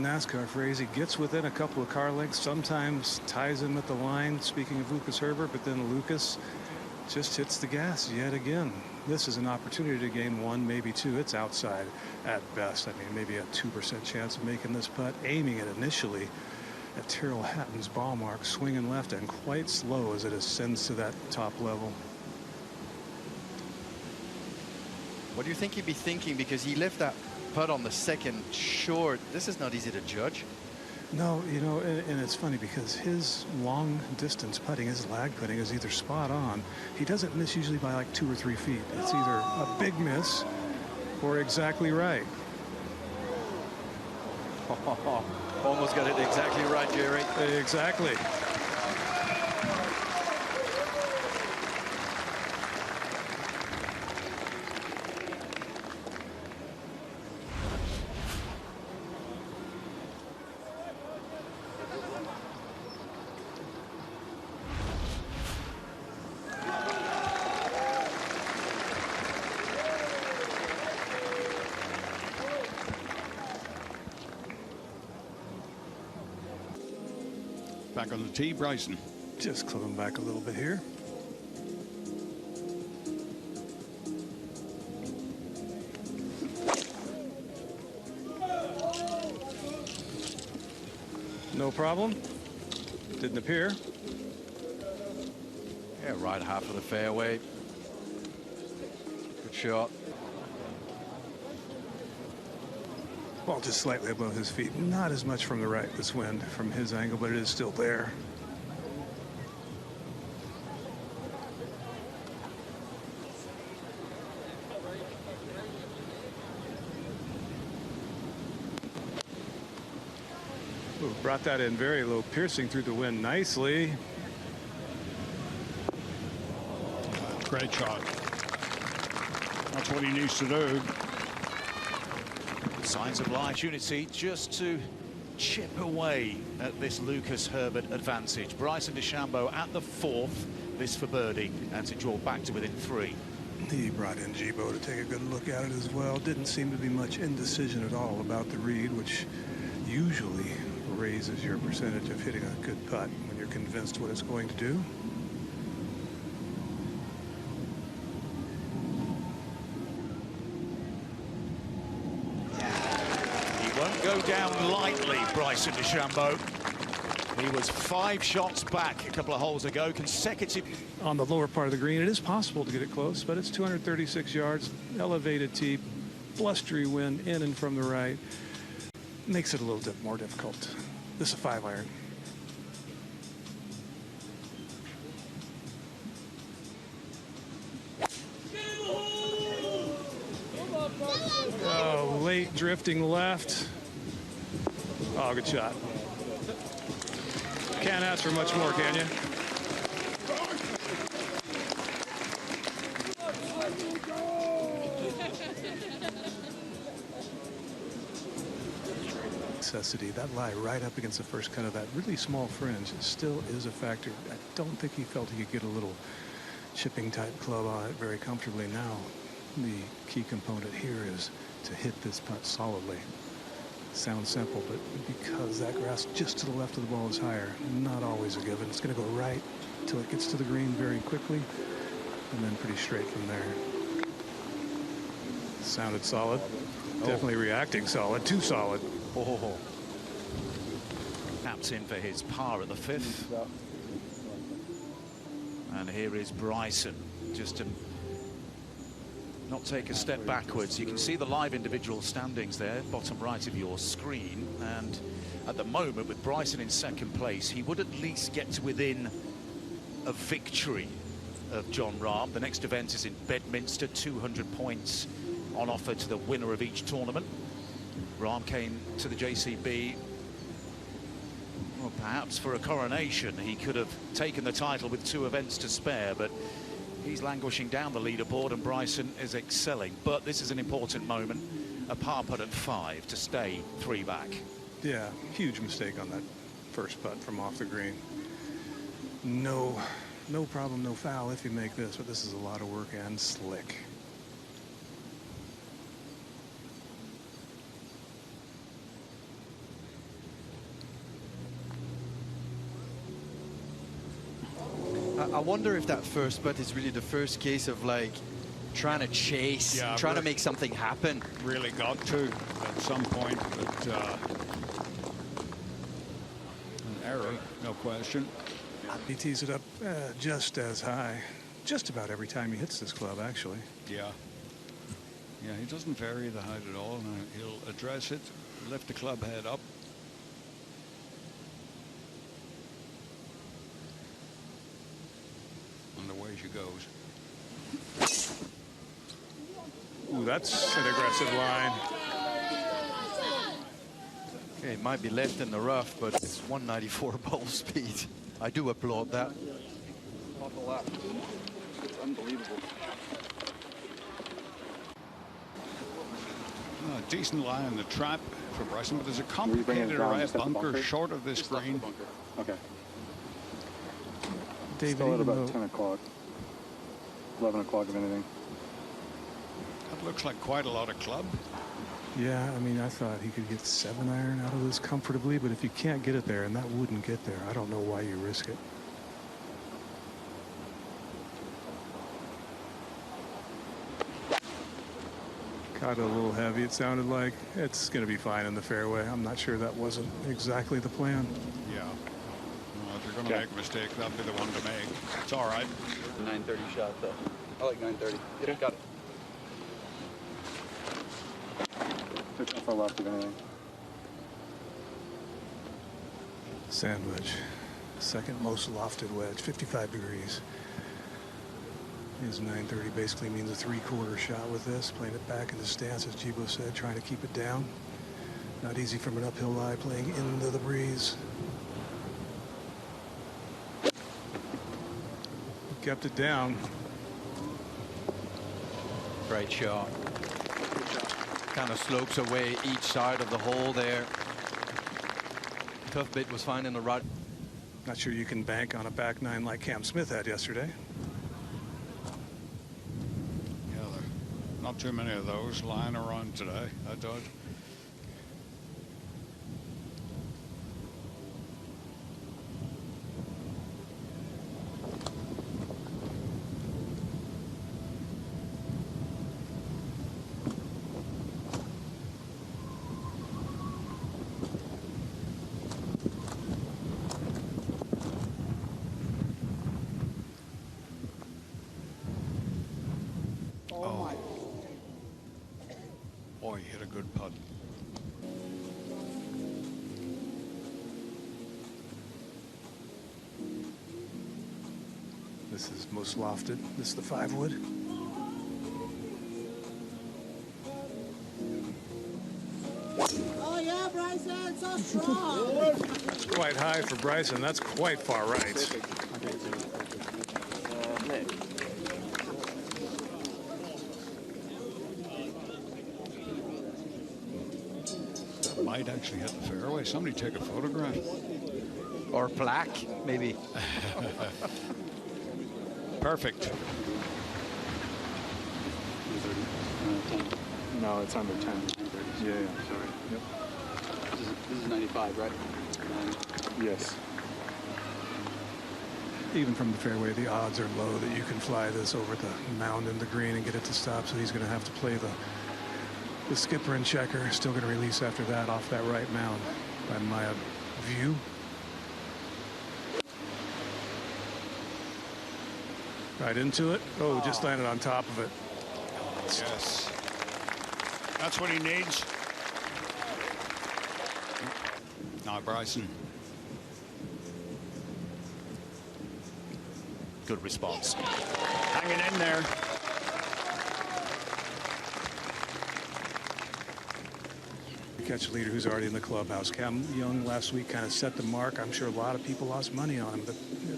NASCAR phrase. He gets within a couple of car lengths, sometimes ties him at the line, speaking of Lucas Herbert, but then Lucas just hits the gas yet again. This is an opportunity to gain one, maybe two. It's outside at best. I mean, maybe a 2% chance of making this putt. Aiming it initially at Tyrrell Hatton's ball mark, swinging left and quite slow as it ascends to that top level. What do you think he'd be thinking? Because he left that putt on the second short. This is not easy to judge. No, you know, and it's funny because his long distance putting, his lag putting is either spot on. He doesn't miss usually by like 2 or 3 feet. It's either a big miss or exactly right. Almost got it exactly right, Jerry. Exactly. Back on the tee, Bryson. Just clipping back a little bit here. No problem. Didn't appear. Yeah, right half of the fairway. Good shot. Ball just slightly above his feet. Not as much from the right, this wind, from his angle, but it is still there. Ooh, brought that in very low, piercing through the wind nicely. Great shot. That's what he needs to do. Signs of opportunity just to chip away at this Lucas Herbert advantage. Bryson DeChambeau at the 4th, this for birdie, and to draw back to within 3. He brought in DeChambeau to take a good look at it as well. Didn't seem to be much indecision at all about the read, which usually raises your percentage of hitting a good putt when you're convinced what it's going to do. Go down lightly, Bryson DeChambeau. He was 5 shots back a couple of holes ago, consecutive. On the lower part of the green, it is possible to get it close, but it's 236 yards, elevated tee, blustery wind in and from the right. Makes it a little bit more difficult. This is a 5-iron. Oh, late drifting left. Oh, good shot. Can't ask for much more, can you? Necessity, that lie right up against the first cut of that really small fringe still is a factor. I don't think he felt he could get a little chipping type club on it very comfortably. Now the key component here is to hit this putt solidly. Sounds simple, but because that grass just to the left of the ball is higher, not always a given. It's going to go right until it gets to the green very quickly, and then pretty straight from there. Sounded solid. Definitely reacting solid. Too solid. Oh. Taps in for his par at the 5th. And here is Bryson, just to not take a step backwards. You can see the live individual standings there, bottom right of your screen. And at the moment, with Bryson in 2nd place, he would at least get to within a victory of Jon Rahm. The next event is in Bedminster, 200 points on offer to the winner of each tournament. Rahm came to the JCB, well, perhaps for a coronation. He could have taken the title with 2 events to spare, but he's languishing down the leaderboard, and Bryson is excelling. But this is an important moment, a par putt at 5 to stay 3 back. Yeah, huge mistake on that first putt from off the green. No problem, no foul if you make this, but this is a lot of work and slick. I wonder if that first putt is really the first case of like trying to chase, trying to make something happen. Really got to at some point, but an error, no question. He tees it up just as high, just about every time he hits this club, actually. Yeah. Yeah, he doesn't vary the height at all. Now he'll address it, lift the club head up. And away she goes. Ooh, that's an aggressive line. Okay, it might be left in the rough, but it's 194 ball speed. I do applaud that. It's unbelievable. Decent lie in the trap for Bryson, but there's a complicated right bunker short of this green. Okay. David, Still at about 10 o'clock. 11 o'clock, if anything. That looks like quite a lot of club. Yeah, I mean, I thought he could get 7-iron out of this comfortably, but if you can't get it there, and that wouldn't get there, I don't know why you risk it. Caught it a little heavy, it sounded like. It's going to be fine in the fairway. I'm not sure that wasn't exactly the plan. Yeah. Well, if you're going to make a mistake, that'd be the one to make. It's all right. 930 shot, though. I like 930. Yeah, got it. Took how far left, if anything. Sand wedge. Second most lofted wedge, 55 degrees. His 930 basically means a 3/4 shot with this. Playing it back in the stance, as DeChambeau said, trying to keep it down. Not easy from an uphill lie, playing into the breeze. Kept it down. Great shot. Kind of slopes away each side of the hole there. Tough bit was finding the right. Not sure you can bank on a back nine like Cam Smith had yesterday. Yeah, there are not too many of those lying around today, I thought. Boy, he hit a good putt. This is most lofted. This is the 5-wood. Oh yeah, Bryson, so strong. That's quite high for Bryson. That's quite far right. Might actually hit the fairway. Somebody take a photograph. Or plaque, maybe. Perfect. No, it's under 10. Yeah, yeah. Sorry. Yep. This is 95, right? Yes. Even from the fairway, the odds are low that you can fly this over the mound and the green and get it to stop. So he's going to have to play the skipper and checker. Still going to release after that off that right mound by my view. Right into it. Oh, just landed on top of it. Yes. That's what he needs. Now Bryson. Good response. Hanging in there. Catch leader who's already in the clubhouse. Cam Young last week kind of set the mark. I'm sure a lot of people lost money on him, but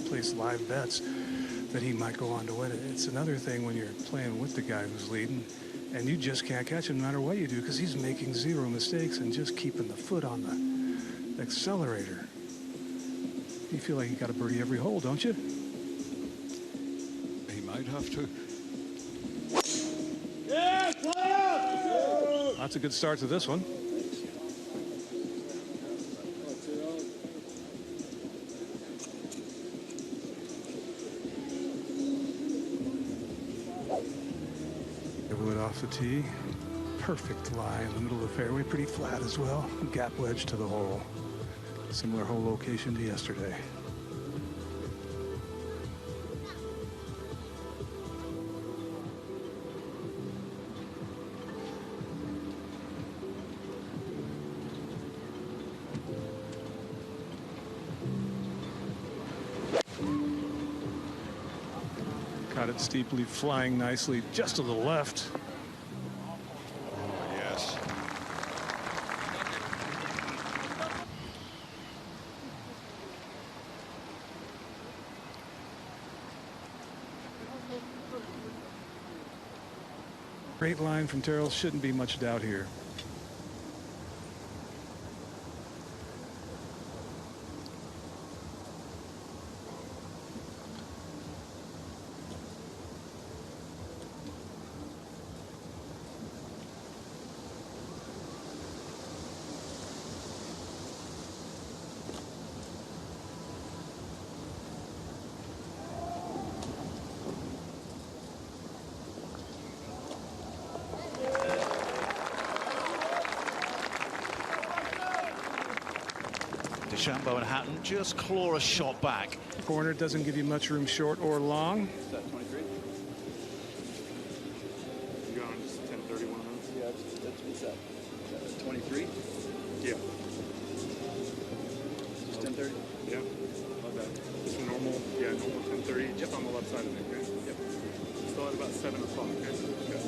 placed live bets that he might go on to win it. It's another thing when you're playing with the guy who's leading and you just can't catch him no matter what you do, because he's making zero mistakes and just keeping the foot on the accelerator. You feel like you got a birdie every hole, don't you? He might have to. That's a good start to this one. off the tee. Perfect lie in the middle of the fairway, pretty flat as well. Gap wedge to the hole. Similar hole location to yesterday. Got it steeply, flying nicely just to the left. Yes. Great line from Terrell. Shouldn't be much doubt here. DeChambeau and Hatton just claw a shot back. Corner doesn't give you much room short or long. Is that 23? You going just 10-30 one of those? Yeah, that's what's that. 23? Yeah. Just 10-30? Yeah. Love that. Just normal, yeah, normal 10-30, just on the left side of it, okay? Yep. Still at about 7 o'clock, okay? Good.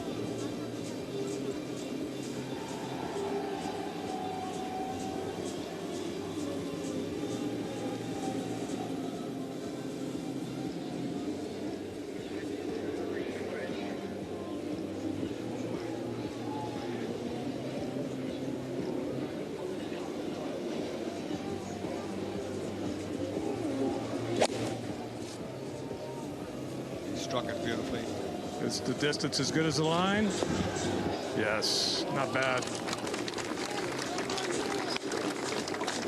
Struck it beautifully. Is the distance as good as the line? Yes, not bad.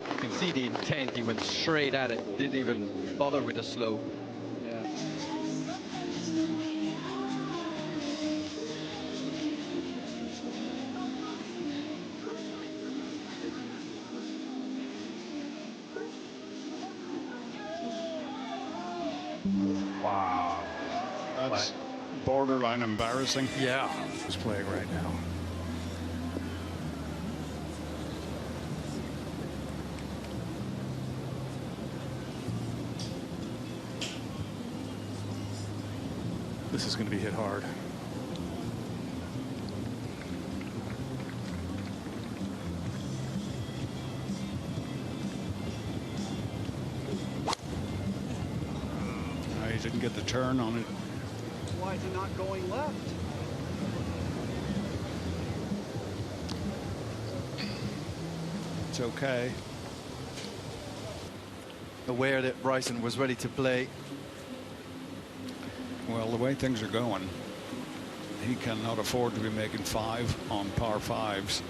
You can see the intent. He went straight at it. Didn't even bother with the slope. Yeah. Wow. That's borderline embarrassing. Yeah, he's playing right now. This is going to be hit hard. He didn't get the turn on it. Why is he not going left? It's okay. Aware that Bryson was ready to play. Well, the way things are going, he cannot afford to be making 5 on par 5s.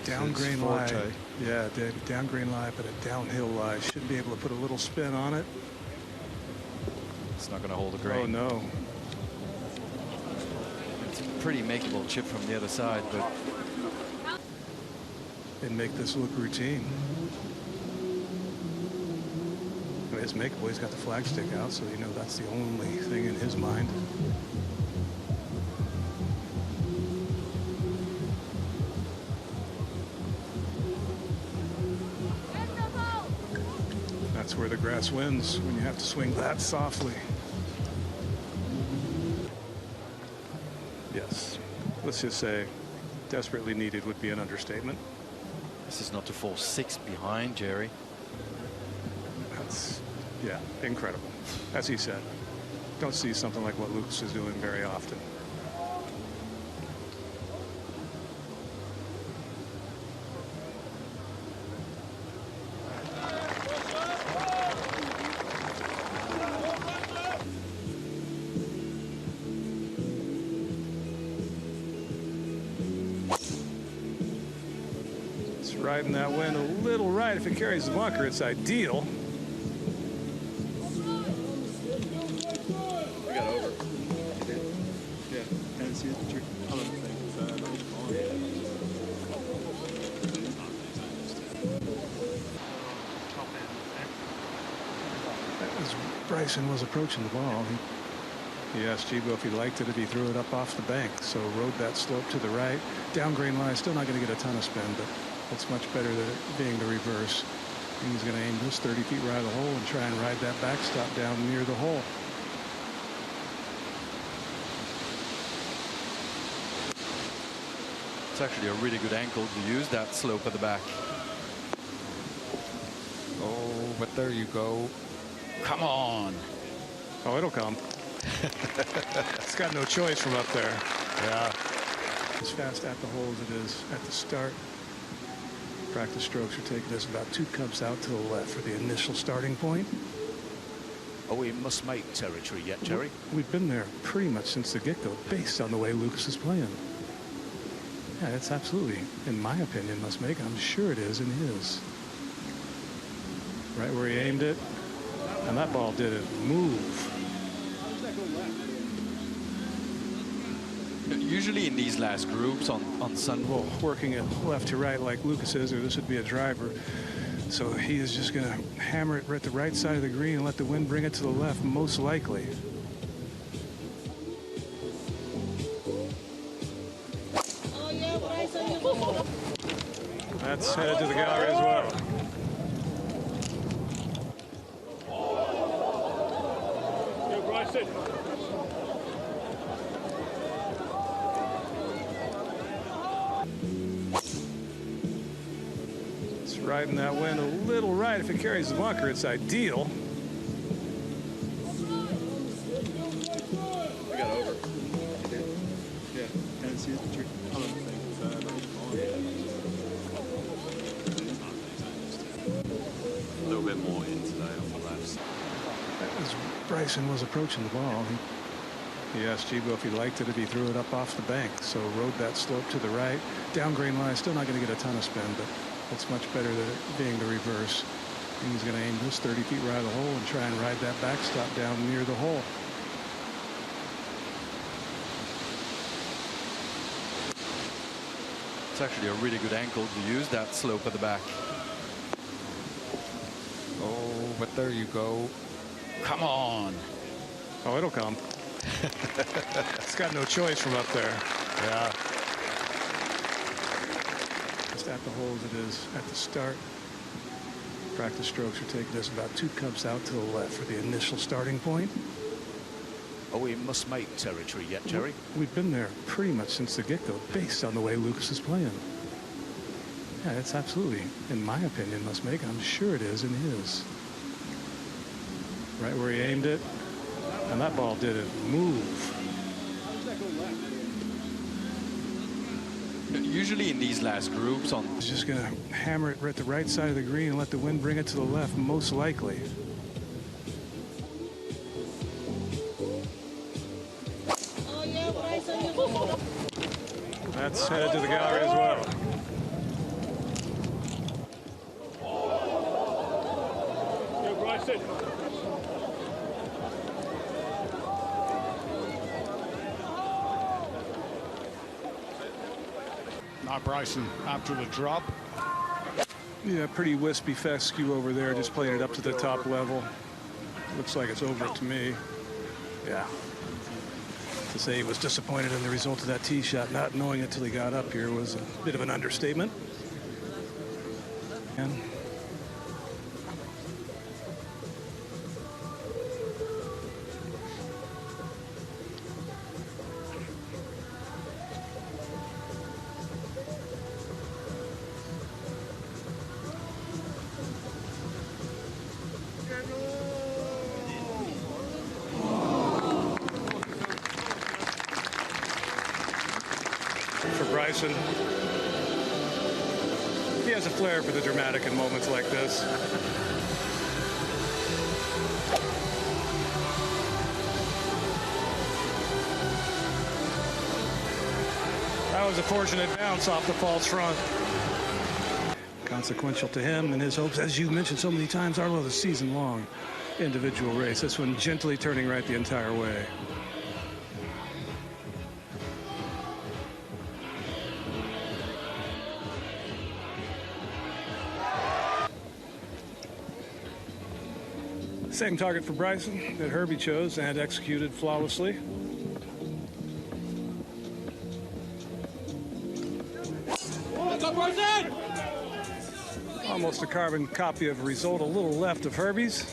Down It's green forte. lie. Yeah, David, down green lie, but a downhill lie. Should be able to put a little spin on it. It's not going to hold a green. Oh, no. It's a pretty makeable chip from the other side, but And make this look routine. I mean, it's makeable. He's got the flagstick out, so you know that's the only thing in his mind. That's where the grass wins, when you have to swing that softly. Yes. Let's just say desperately needed would be an understatement. this is not to fall 6 behind, Jerry. That's, yeah, incredible. As he said, don't see something like what Lucas is doing very often. It's riding that wind a little right. If it carries the bunker, it's ideal. We got over. Yeah, Tennessee. Bryson was approaching the ball, he asked DeChambeau if he liked it if he threw it up off the bank. So rode that slope to the right. Down green line, still not going to get a ton of spin, but it's much better than it being the reverse. And he's going to aim this 30 feet right of the hole and try and ride that backstop down near the hole. It's actually a really good angle to use that slope at the back. Oh, but there you go. Come on. Oh, it'll come. It's got no choice from up there. Yeah. As fast at the hole as it is at the start. Practice strokes are taking us about 2 cups out to the left for the initial starting point. Are we in must-make territory yet, Jerry? We've been there pretty much since the get-go, based on the way Lucas is playing. Yeah, it's absolutely, in my opinion, must-make. I'm sure it is in his. Right where he aimed it, and that ball didn't move. Usually in these last groups on Sunday. Well, working it left to right like Lucas is, or this would be a driver. So he is just going to hammer it right at the right side of the green and let the wind bring it to the left, most likely. That's headed to the gallery as well. Yo, Bryson. It's riding that wind a little right. If it carries the bunker, it's ideal. We got over. Yeah. Can I see the tree? I don't think a little bit more in today on the left. As Bryson was approaching the ball, he asked DeChambeau if he liked it if he threw it up off the bank. So rode that slope to the right. Down green line, still not going to get a ton of spin, but it's much better than it being the reverse. And he's going to aim this 30 feet right of the hole and try and ride that backstop down near the hole. It's actually a really good angle to use that slope at the back. Oh, but there you go. Come on. Oh, it'll come. It's got no choice from up there. Yeah. Just at the hole as it is at the start. Practice strokes are taking us about 2 cups out to the left for the initial starting point. Are we in must-make territory yet, Jerry? We've been there pretty much since the get-go, based on the way Lucas is playing. Yeah, it's absolutely, in my opinion, must-make. I'm sure it is in his. Right where he aimed it, and that ball didn't move. Usually in these last groups on. He's just going to hammer it right at the right side of the green and let the wind bring it to the left, most likely. That's headed to the gallery as well. Yo, Bryson. Now Bryson after the drop. Yeah, pretty wispy fescue over there, just playing it up to the top level. Looks like it's over to me. Yeah. To say he was disappointed in the result of that tee shot, not knowing it till he got up here, was a bit of an understatement. And for Bryson, he has a flair for the dramatic in moments like this. That was a fortunate bounce off the false front. Consequential to him and his hopes, as you mentioned so many times, Arlo, the season-long individual race. This one gently turning right the entire way. Same target for Bryson that Herbie chose and executed flawlessly. Almost a carbon copy of a result, a little left of Herbie's.